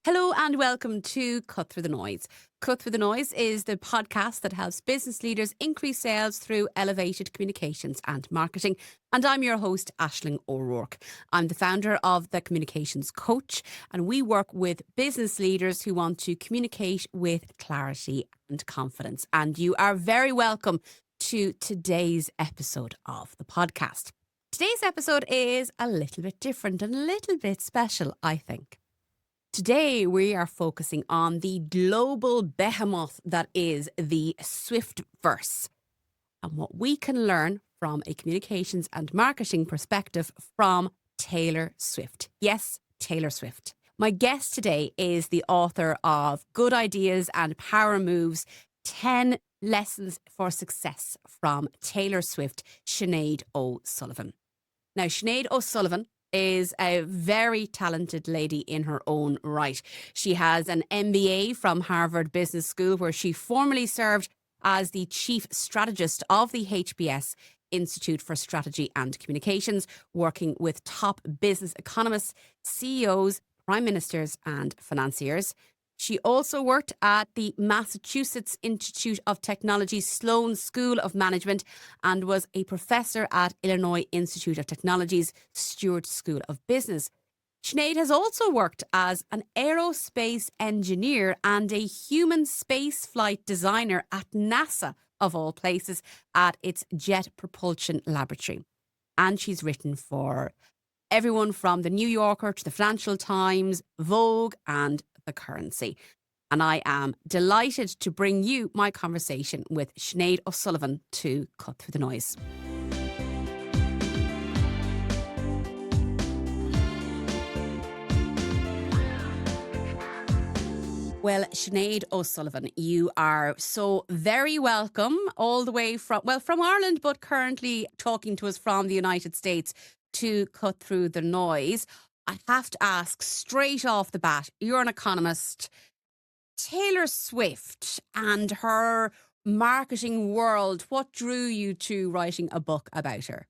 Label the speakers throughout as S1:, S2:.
S1: Hello and welcome to Cut Through the Noise. Cut Through the Noise is the podcast that helps business leaders increase sales through elevated communications and marketing. And I'm your host, Aisling O'Rourke. I'm the founder of The Communications Coach, and we work with business leaders who want to communicate with clarity and confidence. And you are very welcome to today's episode of the podcast. Today's episode is a little bit different and a little bit special, I think. Today, we are focusing on the global behemoth that is the Swiftverse and what we can learn from a communications and marketing perspective from Taylor Swift. Yes, Taylor Swift. My guest today is the author of Good Ideas and Power Moves, 10 Lessons for Success from Taylor Swift, Sinead O'Sullivan. Now, Sinead O'Sullivan is a very talented lady in her own right. She has an MBA from Harvard Business School, where she formerly served as the chief strategist of the HBS Institute for Strategy and Communications, working with top business economists, CEOs, prime ministers, and financiers. She also worked at the Massachusetts Institute of Technology Sloan School of Management and was a professor at Illinois Institute of Technology's Stewart School of Business. Sinead has also worked as an aerospace engineer and a human spaceflight designer at NASA, of all places, at its Jet Propulsion Laboratory. And she's written for everyone from the New Yorker to the Financial Times, Vogue, and The Currency. And I am delighted to bring you my conversation with Sinead O'Sullivan to Cut Through the Noise. Well, Sinead O'Sullivan, you are so very welcome all the way from Ireland, but currently talking to us from the United States to Cut Through the Noise. I have to ask straight off the bat, you're an economist. Taylor Swift and her marketing world, what drew you to writing a book about her?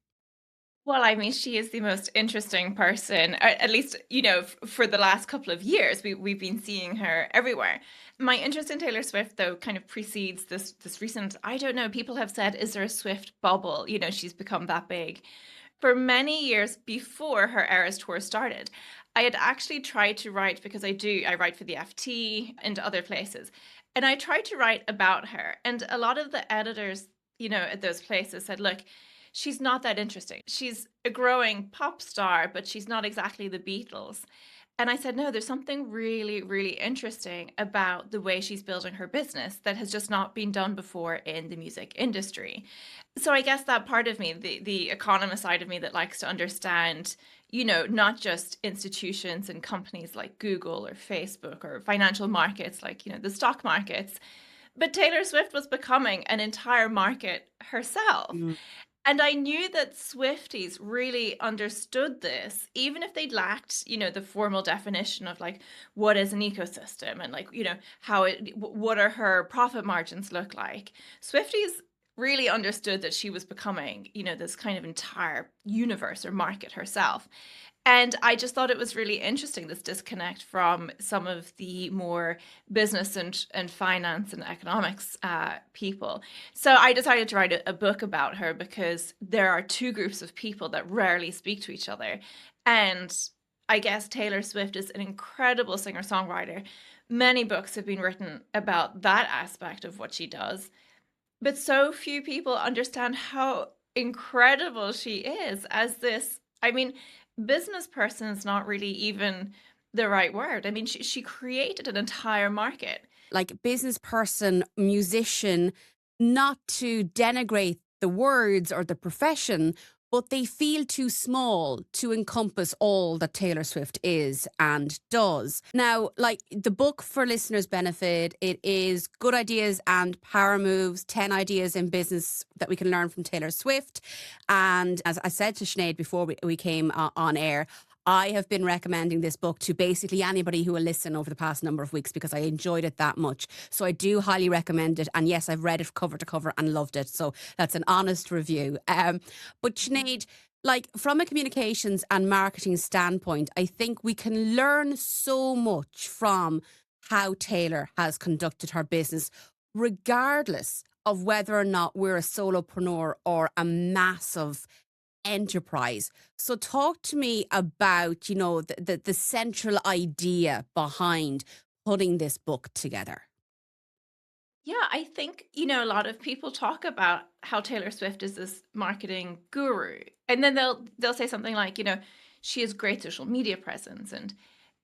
S2: Well, I mean, she is the most interesting person, at least, for the last couple of years. We've been seeing her everywhere. My interest in Taylor Swift, though, kind of precedes this recent, I don't know, people have said, is there a Swift bubble? She's become that big. For many years before her Eras tour started, I had actually tried to write, because I write for the FT and other places, and I tried to write about her. And a lot of the editors, at those places said, look, she's not that interesting. She's a growing pop star, but she's not exactly the Beatles. And I said, no, there's something really, really interesting about the way she's building her business that has just not been done before in the music industry. So I guess that part of me, the economist side of me that likes to understand, not just institutions and companies like Google or Facebook or financial markets like, the stock markets, but Taylor Swift was becoming an entire market herself. And I knew that Swifties really understood this, even if they lacked, the formal definition of like, what is an ecosystem and like, what are her profit margins look like. Swifties really understood that she was becoming, this kind of entire universe or market herself. And I just thought it was really interesting, this disconnect from some of the more business and finance and economics people. So I decided to write a book about her because there are two groups of people that rarely speak to each other. And I guess Taylor Swift is an incredible singer-songwriter. Many books have been written about that aspect of what she does. But so few people understand how incredible she is as this, business person is not really even the right word. I mean, she created an entire market.
S1: Like business person, musician, not to denigrate the words or the profession, but they feel too small to encompass all that Taylor Swift is and does. Now, like the book, for listeners' benefit, it is Good Ideas and Power Moves, 10 Ideas in Business that we can learn from Taylor Swift. And as I said to Sinead before we came on air, I have been recommending this book to basically anybody who will listen over the past number of weeks because I enjoyed it that much. So I do highly recommend it. And yes, I've read it cover to cover and loved it. So that's an honest review. But Sinead, Like from a communications and marketing standpoint, I think we can learn so much from how Taylor has conducted her business, regardless of whether or not we're a solopreneur or a massive enterprise. So talk to me about, the central idea behind putting this book together.
S2: Yeah, I think, a lot of people talk about how Taylor Swift is this marketing guru. And then they'll say something like, she has great social media presence.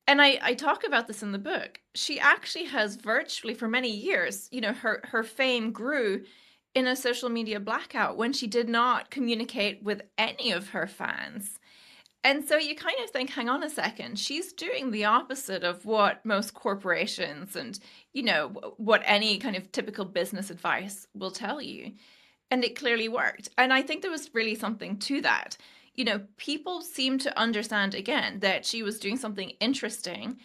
S2: And I talk about this in the book. She actually has virtually for many years, her fame grew in a social media blackout when she did not communicate with any of her fans. And so you kind of think, hang on a second, she's doing the opposite of what most corporations and, what any kind of typical business advice will tell you. And it clearly worked. And I think there was really something to that. People seem to understand again that she was doing something interesting,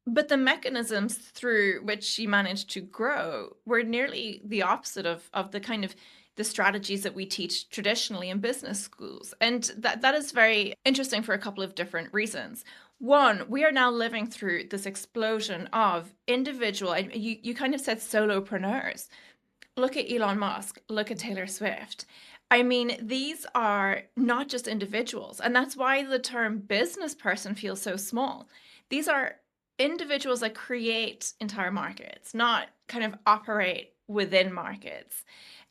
S2: but the mechanisms through which she managed to grow were nearly the opposite of the kind of the strategies that we teach traditionally in business schools. And that is very interesting for a couple of different reasons. One, we are now living through this explosion of individual, and you kind of said solopreneurs. Look at Elon Musk, look at Taylor Swift. I mean, these are not just individuals, and that's why the term business person feels so small. These are individuals that create entire markets, not kind of operate within markets.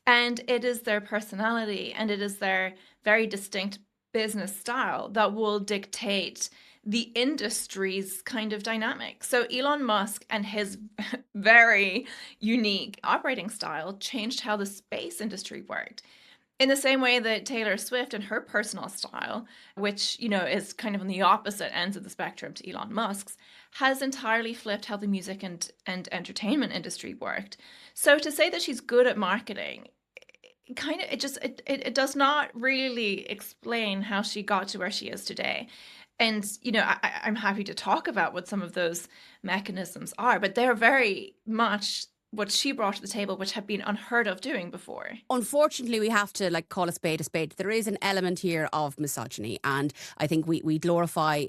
S2: And it is their personality and it is their very distinct business style that will dictate the industry's kind of dynamic. So Elon Musk and his very unique operating style changed how the space industry worked. In the same way that Taylor Swift and her personal style, which, is kind of on the opposite ends of the spectrum to Elon Musk's, has entirely flipped how the music and entertainment industry worked. So to say that she's good at marketing, kind of it does not really explain how she got to where she is today. And I'm happy to talk about what some of those mechanisms are, but they're very much what she brought to the table, which had been unheard of doing before.
S1: Unfortunately, we have to call a spade a spade. There is an element here of misogyny, and I think we glorify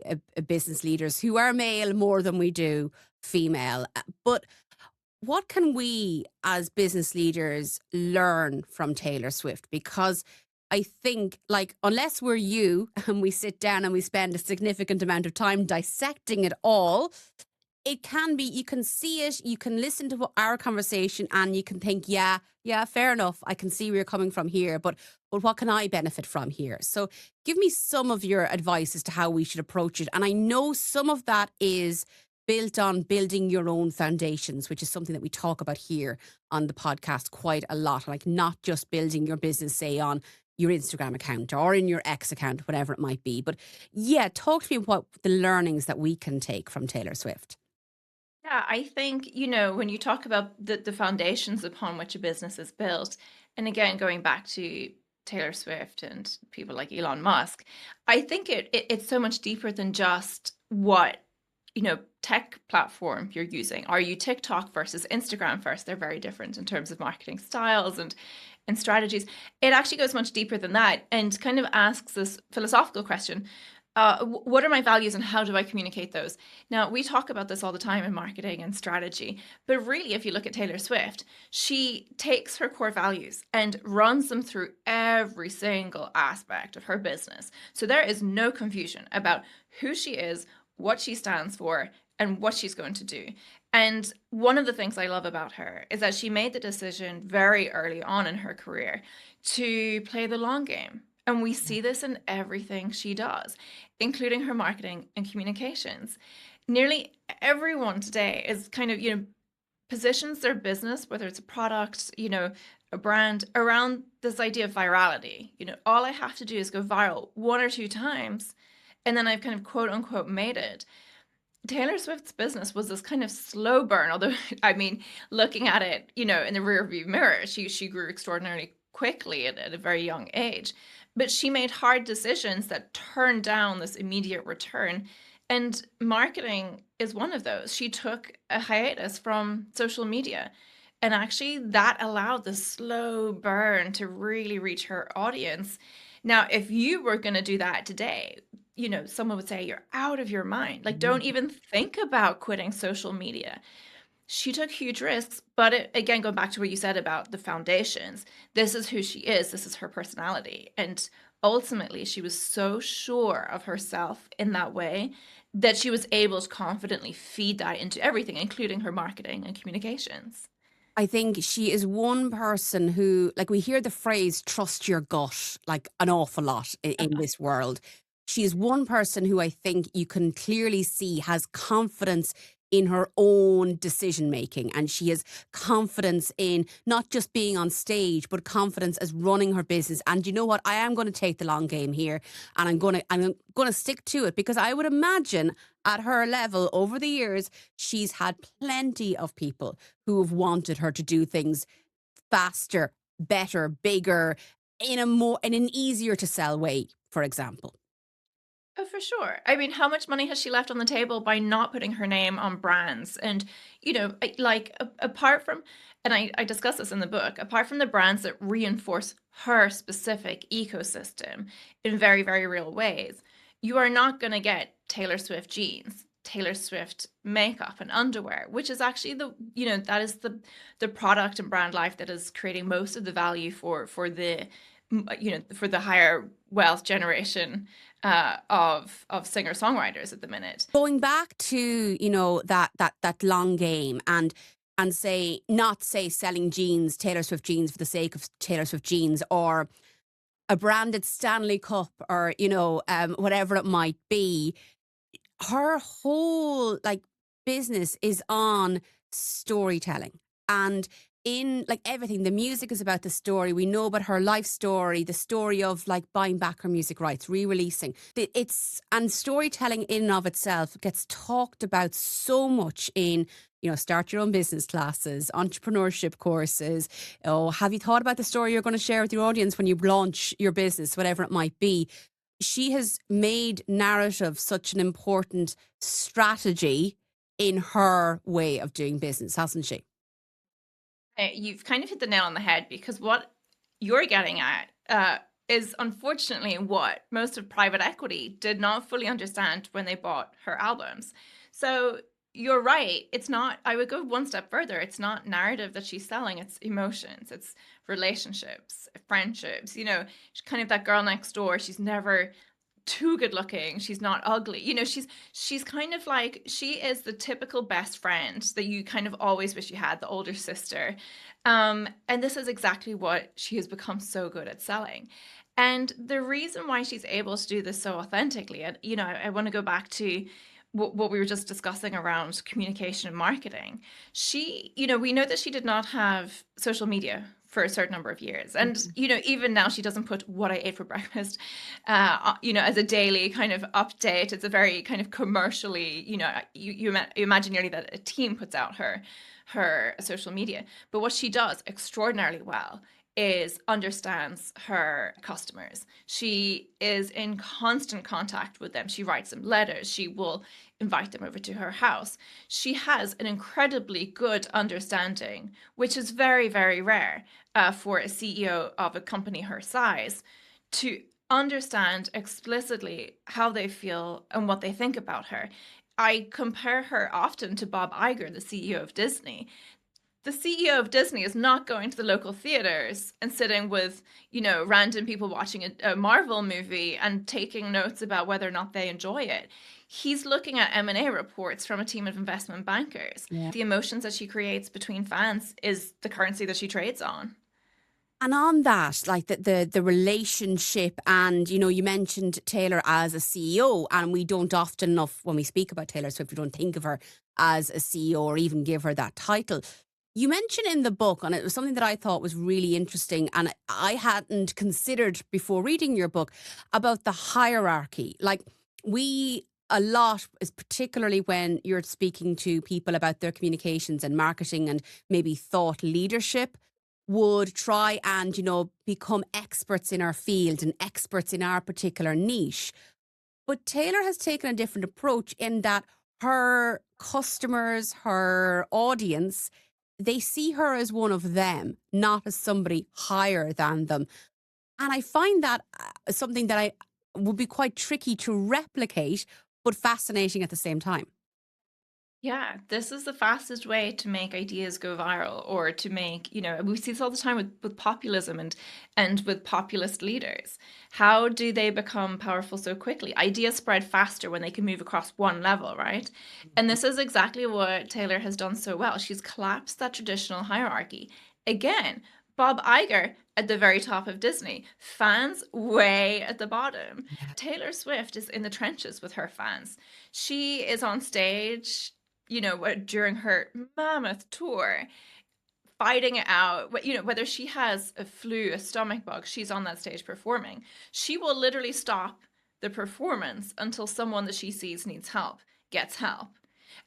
S1: business leaders who are male more than we do female. But what can we as business leaders learn from Taylor Swift? Because I think, unless we're you and we sit down and we spend a significant amount of time dissecting it all, it can be, you can see it, you can listen to our conversation and you can think, yeah, fair enough. I can see where you're coming from here, but what can I benefit from here? So give me some of your advice as to how we should approach it. And I know some of that is built on building your own foundations, which is something that we talk about here on the podcast quite a lot. Like not just building your business, say on your Instagram account or in your X account, whatever it might be. But yeah, talk to me about the learnings that we can take from Taylor Swift.
S2: Yeah, I think, when you talk about the foundations upon which a business is built, and again, going back to Taylor Swift and people like Elon Musk, I think it's so much deeper than just what, tech platform you're using. Are you TikTok versus Instagram first? They're very different in terms of marketing styles and strategies. It actually goes much deeper than that and kind of asks this philosophical question. What are my values and how do I communicate those? Now, we talk about this all the time in marketing and strategy, but really, if you look at Taylor Swift, she takes her core values and runs them through every single aspect of her business. So there is no confusion about who she is, what she stands for, and what she's going to do. And one of the things I love about her is that she made the decision very early on in her career to play the long game. And we see this in everything she does, including her marketing and communications. Nearly everyone today is kind of, positions their business, whether it's a product, a brand, around this idea of virality. All I have to do is go viral one or two times, and then I've kind of quote unquote made it. Taylor Swift's business was this kind of slow burn, although, I mean, looking at it, in the rearview mirror, she grew extraordinarily quickly at a very young age. But she made hard decisions that turned down this immediate return. And marketing is one of those. She took a hiatus from social media. And actually, that allowed the slow burn to really reach her audience. Now, if you were going to do that today, someone would say you're out of your mind. Like, don't even think about quitting social media. She took huge risks, but again, going back to what you said about the foundations, this is who she is, this is her personality. And ultimately, she was so sure of herself in that way that she was able to confidently feed that into everything, including her marketing and communications.
S1: I think she is one person who, like, we hear the phrase trust your gut like an awful lot in this world. She is one person who I think you can clearly see has confidence in her own decision making. And she has confidence in not just being on stage, but confidence as running her business. And you know what? I am going to take the long game here, and I'm going to stick to it, because I would imagine at her level over the years, she's had plenty of people who have wanted her to do things faster, better, bigger, in an easier to sell way, for example.
S2: Oh, for sure. I mean, how much money has she left on the table by not putting her name on brands? And, apart from, and I discuss this in the book, apart from the brands that reinforce her specific ecosystem in very, very real ways, you are not going to get Taylor Swift jeans, Taylor Swift makeup and underwear, which is actually that is the product and brand life that is creating most of the value for the higher wealth generation of singer songwriters at the minute.
S1: Going back to, that long game, and say, not say selling jeans, Taylor Swift jeans for the sake of Taylor Swift jeans, or a branded Stanley Cup, or, whatever it might be. Her whole, like, business is on storytelling. And in, like, everything, the music is about the story. We know about her life story, the story of, like, buying back her music rights, re-releasing. And storytelling in and of itself gets talked about so much in, start your own business classes, entrepreneurship courses. Oh, have you thought about the story you're going to share with your audience when you launch your business, whatever it might be? She has made narrative such an important strategy in her way of doing business, hasn't she?
S2: You've kind of hit the nail on the head, because what you're getting at is unfortunately what most of private equity did not fully understand when they bought her albums. So you're right. It's not, I would go one step further. It's not narrative that she's selling, it's emotions, it's relationships, friendships. She's kind of that girl next door. She's never too good looking, she's not ugly. She's kind of like, she is the typical best friend that you kind of always wish you had, the older sister. And this is exactly what she has become so good at selling. And the reason why she's able to do this so authentically, and I want to go back to what we were just discussing around communication and marketing. We know that she did not have social media for a certain number of years. And, even now she doesn't put what I ate for breakfast, as a daily kind of update. It's a very kind of commercially, you imagine nearly that a team puts out her social media. But what she does extraordinarily well is understands her customers. She is in constant contact with them. She writes them letters. She will invite them over to her house. She has an incredibly good understanding, which is very, very rare for a CEO of a company her size, to understand explicitly how they feel and what they think about her. I compare her often to Bob Iger, the CEO of Disney. The CEO of Disney is not going to the local theaters and sitting with, random people watching a Marvel movie and taking notes about whether or not they enjoy it. He's looking at M&A reports from a team of investment bankers.
S1: Yeah.
S2: The emotions that she creates between fans is the currency that she trades on.
S1: And on that, like, the relationship, and, you mentioned Taylor as a CEO, and we don't often enough, when we speak about Taylor Swift, we don't think of her as a CEO or even give her that title. You mentioned in the book, and it was something that I thought was really interesting, and I hadn't considered before reading your book, about the hierarchy. Like, a lot is, particularly when you're speaking to people about their communications and marketing and maybe thought leadership, would try and, become experts in our field and experts in our particular niche. But Taylor has taken a different approach in that her customers, her audience, they see her as one of them, not as somebody higher than them. And I find that something that I would be quite tricky to replicate, but fascinating at the same time.
S2: Yeah, this is the fastest way to make ideas go viral, or to make, we see this all the time with populism and with populist leaders. How do they become powerful so quickly? Ideas spread faster when they can move across one level, right? And this is exactly what Taylor has done so well. She's collapsed that traditional hierarchy. Again, Bob Iger at the very top of Disney, fans way at the bottom.
S1: Yeah.
S2: Taylor Swift is in the trenches with her fans. She is on stage, during her mammoth tour, fighting it out. Whether she has a flu, a stomach bug, she's on that stage performing. She will literally stop the performance until someone that she sees needs help gets help.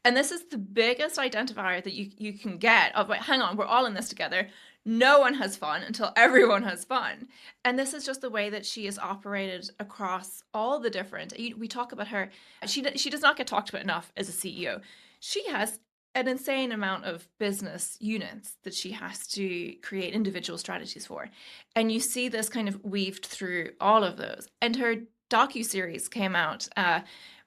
S2: And this is the biggest identifier that you can get of, wait, hang on, we're all in this together. No one has fun until everyone has fun. And this is just the way that she is operated across all the different. We talk about her. She does not get talked about enough as a CEO. She has an insane amount of business units that she has to create individual strategies for. And you see this kind of weaved through all of those. And her docu-series came out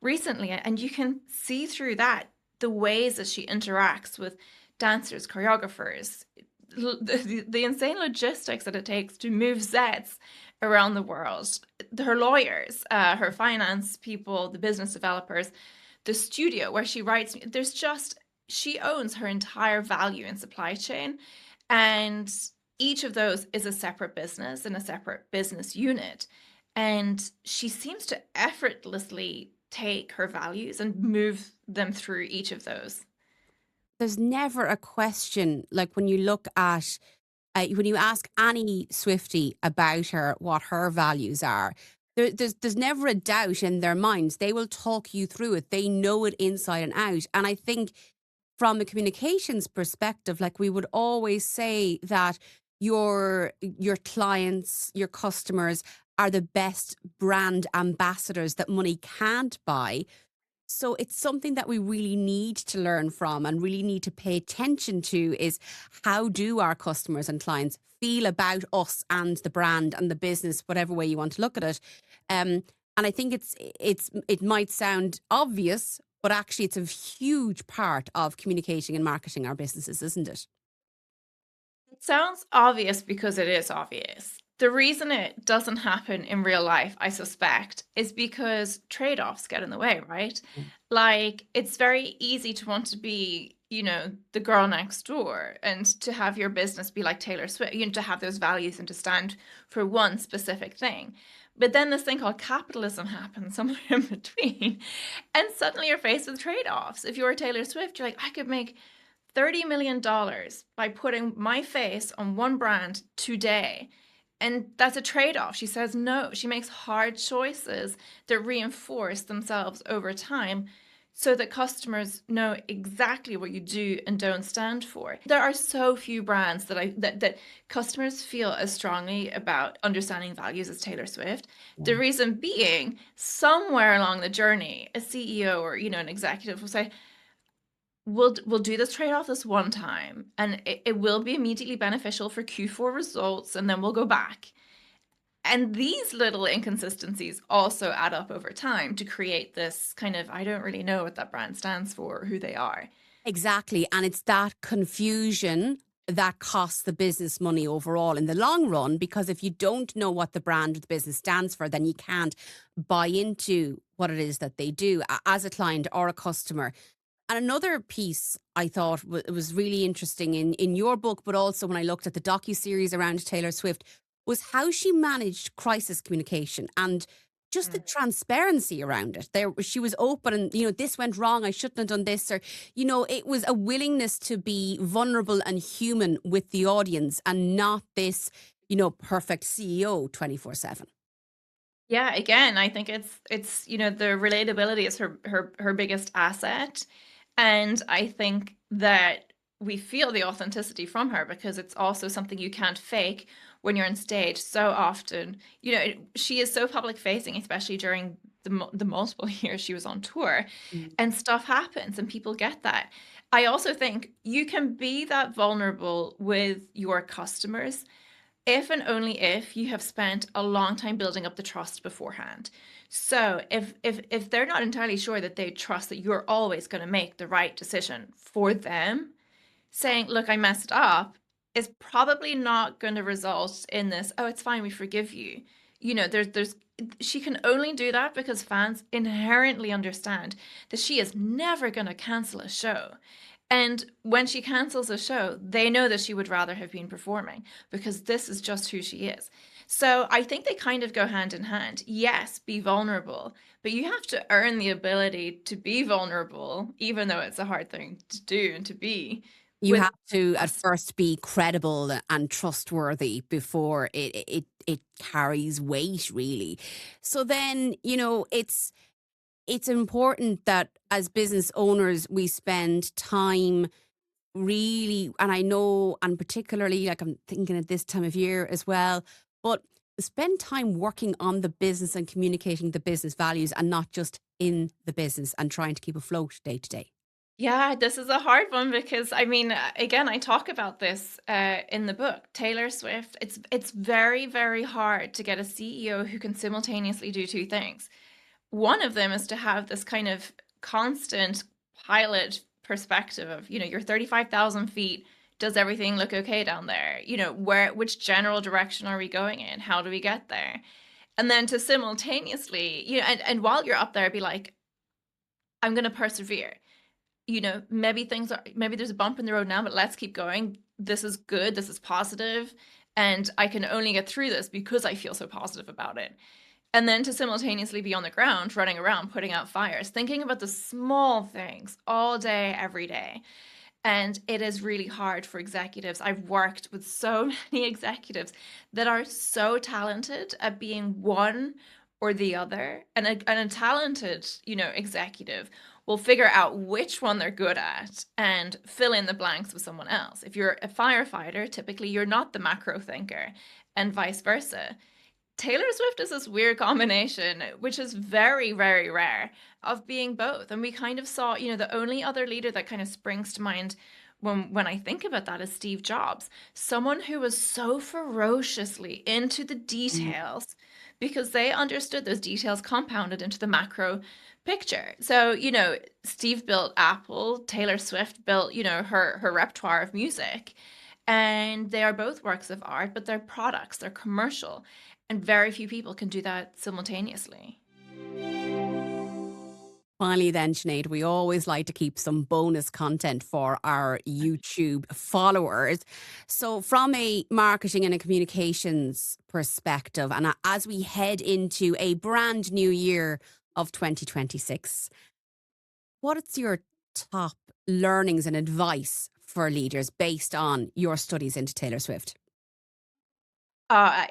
S2: recently, and you can see through that the ways that she interacts with dancers, choreographers, the insane logistics that it takes to move sets around the world, her lawyers, her finance people, the business developers, the studio where she writes. She owns her entire value and supply chain. And each of those is a separate business and a separate business unit. And she seems to effortlessly take her values and move them through each of those.
S1: There's never a question like when you look at when you ask any Swiftie about her, what her values are, there's never a doubt in their minds. They will talk you through it. They know it inside and out. And I think from a communications perspective, like we would always say that your clients, your customers are the best brand ambassadors that money can't buy. So it's something that we really need to learn from and really need to pay attention to is how do our customers and clients feel about us and the brand and the business, whatever way you want to look at it. And I think it might sound obvious, but actually it's a huge part of communicating and marketing our businesses, isn't it?
S2: It sounds obvious because it is obvious. The reason it doesn't happen in real life, I suspect, is because trade-offs get in the way, right?
S1: Mm.
S2: Like, it's very easy to want to be, the girl next door, and to have your business be like Taylor Swift, to have those values and to stand for one specific thing. But then this thing called capitalism happens somewhere in between. And suddenly you're faced with trade-offs. If you're Taylor Swift, you're like, I could make $30 million by putting my face on one brand today. And that's a trade-off. She says no. She makes hard choices that reinforce themselves over time so that customers know exactly what you do and don't stand for. There are so few brands that customers feel as strongly about understanding values as Taylor Swift. The
S1: Yeah.
S2: reason being, somewhere along the journey, a CEO or an executive will say, we'll do this trade-off this one time, and it will be immediately beneficial for Q4 results, and then we'll go back. And these little inconsistencies also add up over time to create this kind of, I don't really know what that brand stands for or who they are.
S1: Exactly. And it's that confusion that costs the business money overall in the long run, because if you don't know what the brand or the business stands for, then you can't buy into what it is that they do as a client or a customer. And another piece I thought was really interesting in your book, but also when I looked at the docu-series around Taylor Swift, was how she managed crisis communication and just the transparency around it. She was open and, this went wrong. I shouldn't have done this. Or, it was a willingness to be vulnerable and human with the audience and not this, perfect CEO 24/7.
S2: Yeah, again, I think it's the relatability is her biggest asset. And I think that we feel the authenticity from her because it's also something you can't fake when you're on stage so often. She is so public facing, especially during the multiple years she was on tour, and stuff happens and people get that. I also think you can be that vulnerable with your customers if and only if you have spent a long time building up the trust beforehand. So if they're not entirely sure that they trust that you're always going to make the right decision for them, saying, look, I messed up, is probably not going to result in this, oh, it's fine, we forgive you. There's she can only do that because fans inherently understand that she is never going to cancel a show. And when she cancels a show, they know that she would rather have been performing because this is just who she is. So I think they kind of go hand in hand. Yes, be vulnerable, but you have to earn the ability to be vulnerable, even though it's a hard thing to do and to be
S1: You
S2: with
S1: have to at
S2: us.
S1: first be credible and trustworthy before it carries weight, really. So then, it's important that as business owners we spend time really, and I know, and particularly like I'm thinking at this time of year as well, but spend time working on the business and communicating the business values and not just in the business and trying to keep afloat day to day.
S2: Yeah, this is a hard one because I mean, again, I talk about this in the book. Taylor Swift. It's very, very hard to get a CEO who can simultaneously do two things. One of them is to have this kind of constant pilot perspective of, you're 35,000 feet. Does everything look okay down there? Which general direction are we going in? How do we get there? And then to simultaneously, and while you're up there, be like, I'm going to persevere. Maybe there's a bump in the road now, but let's keep going. This is good. This is positive, and I can only get through this because I feel so positive about it. And then to simultaneously be on the ground, running around, putting out fires, thinking about the small things all day, every day. And it is really hard for executives. I've worked with so many executives that are so talented at being one or the other. And a talented, executive will figure out which one they're good at and fill in the blanks with someone else. If you're a firefighter, typically you're not the macro thinker, and vice versa. Taylor Swift is this weird combination, which is very, very rare, of being both. And we kind of saw, the only other leader that kind of springs to mind when I think about that is Steve Jobs, someone who was so ferociously into the
S1: Mm.
S2: details because they understood those details compounded into the macro picture. So, Steve built Apple, Taylor Swift built, her repertoire of music. And they are both works of art, but they're products, they're commercial. And very few people can do that simultaneously.
S1: Finally, then, Sinead, we always like to keep some bonus content for our YouTube followers. So, from a marketing and a communications perspective, and as we head into a brand new year of 2026, what's your top learnings and advice for leaders based on your studies into Taylor Swift?
S2: I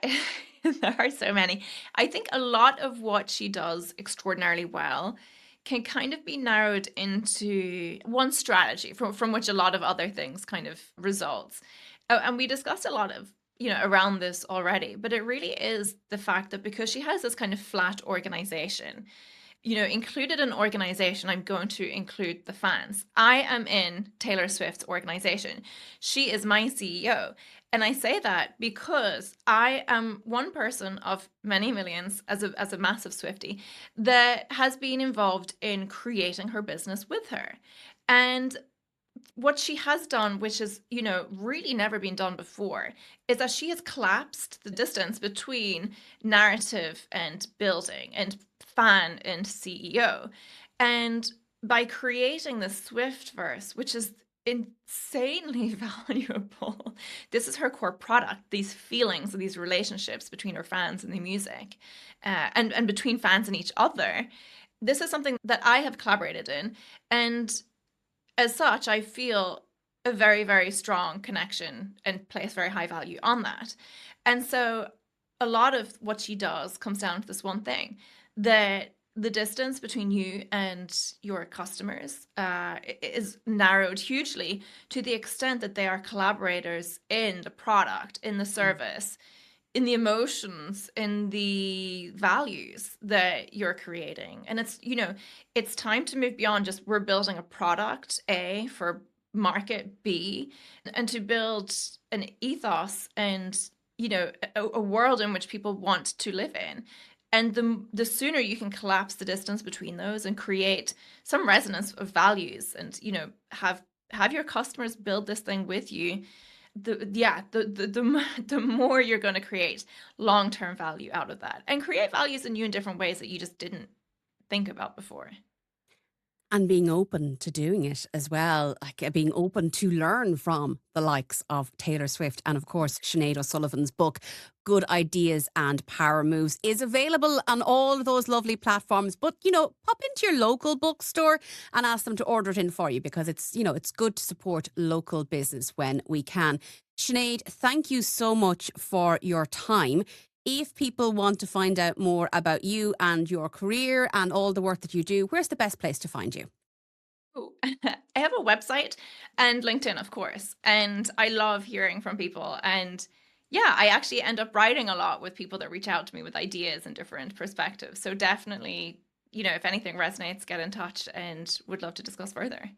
S2: there are so many. I think a lot of what she does extraordinarily well can kind of be narrowed into one strategy from which a lot of other things kind of results. And we discussed a lot of, around this already, but it really is the fact that because she has this kind of flat organization, included in organization, I'm going to include the fans. I am in Taylor Swift's organization. She is my CEO. And I say that because I am one person of many millions as a massive Swiftie that has been involved in creating her business with her. And what she has done, which is, really never been done before, is that she has collapsed the distance between narrative and building and fan and CEO. And by creating the Swiftverse, which is insanely valuable, this is her core product, these feelings and these relationships between her fans and the music, and between fans and each other. This is something that I have collaborated in. And as such, I feel a very, very strong connection and place very high value on that. And so a lot of what she does comes down to this one thing, that the distance between you and your customers is narrowed hugely to the extent that they are collaborators in the product, in the service, in the emotions, in the values that you're creating. And it's time to move beyond just we're building a product A for market B, and to build an ethos and a world in which people want to live in. And the sooner you can collapse the distance between those and create some resonance of values, and have your customers build this thing with you, the more you're going to create long-term value out of that, and create values in you in different ways that you just didn't think about before.
S1: And being open to doing it as well, like being open to learn from the likes of Taylor Swift. And of course, Sinead O'Sullivan's book, Good Ideas and Power Moves, is available on all of those lovely platforms. But, pop into your local bookstore and ask them to order it in for you, because it's good to support local business when we can. Sinead, thank you so much for your time. If people want to find out more about you and your career and all the work that you do, where's the best place to find you?
S2: Oh, I have a website and LinkedIn, of course. And I love hearing from people. And yeah, I actually end up writing a lot with people that reach out to me with ideas and different perspectives. So definitely, if anything resonates, get in touch and would love to discuss further.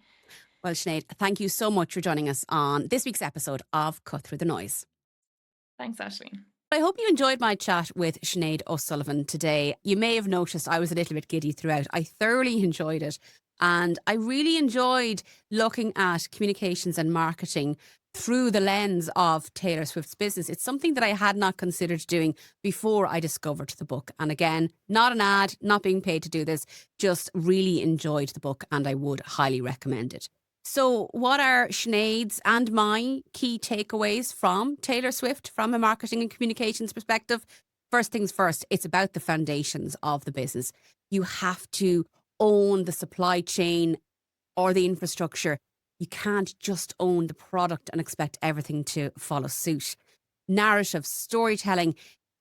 S1: Well, Sinead, thank you so much for joining us on this week's episode of Cut Through the Noise.
S2: Thanks, Ashley.
S1: I hope you enjoyed my chat with Sinead O'Sullivan today. You may have noticed I was a little bit giddy throughout. I thoroughly enjoyed it. And I really enjoyed looking at communications and marketing through the lens of Taylor Swift's business. It's something that I had not considered doing before I discovered the book. And again, not an ad, not being paid to do this, just really enjoyed the book, and I would highly recommend it. So what are Sinead's and my key takeaways from Taylor Swift from a marketing and communications perspective? First things first, it's about the foundations of the business. You have to own the supply chain or the infrastructure. You can't just own the product and expect everything to follow suit. Narrative, storytelling,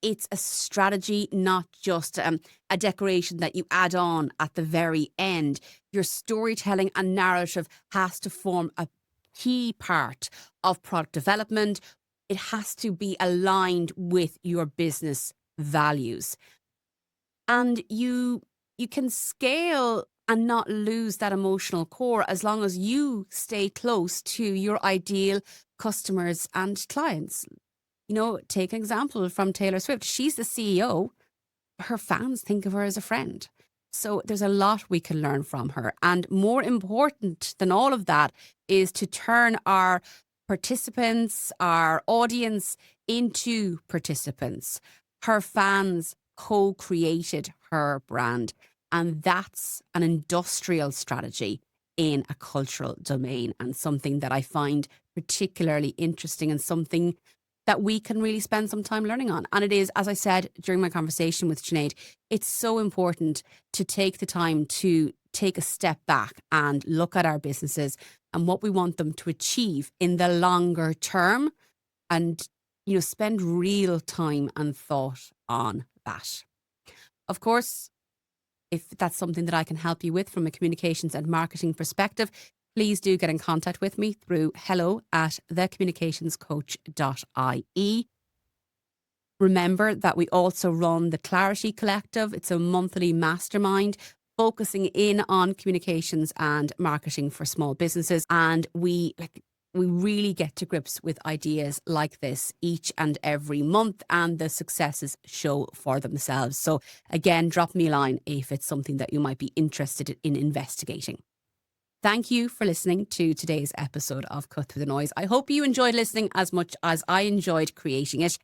S1: it's a strategy, not just a decoration that you add on at the very end. Your storytelling and narrative has to form a key part of product development. It has to be aligned with your business values. And you can scale and not lose that emotional core as long as you stay close to your ideal customers and clients. Take an example from Taylor Swift. She's the CEO. Her fans think of her as a friend. So there's a lot we can learn from her. And more important than all of that is to turn our participants, our audience, into participants. Her fans co-created her brand. And that's an industrial strategy in a cultural domain, and something that I find particularly interesting, and something that we can really spend some time learning on. And it is, as I said during my conversation with Sinead, it's so important to take the time to take a step back and look at our businesses and what we want them to achieve in the longer term, and spend real time and thought on that. Of course, if that's something that I can help you with from a communications and marketing perspective, please do get in contact with me through hello@thecommunicationscoach.ie. Remember that we also run the Clarity Collective. It's a monthly mastermind focusing in on communications and marketing for small businesses. And we really get to grips with ideas like this each and every month, and the successes show for themselves. So again, drop me a line if it's something that you might be interested in investigating. Thank you for listening to today's episode of Cut Through the Noise. I hope you enjoyed listening as much as I enjoyed creating it.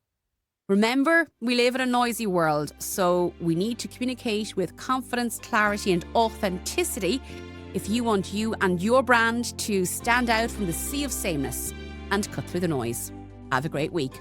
S1: Remember, we live in a noisy world, so we need to communicate with confidence, clarity, and authenticity if you want you and your brand to stand out from the sea of sameness and cut through the noise. Have a great week.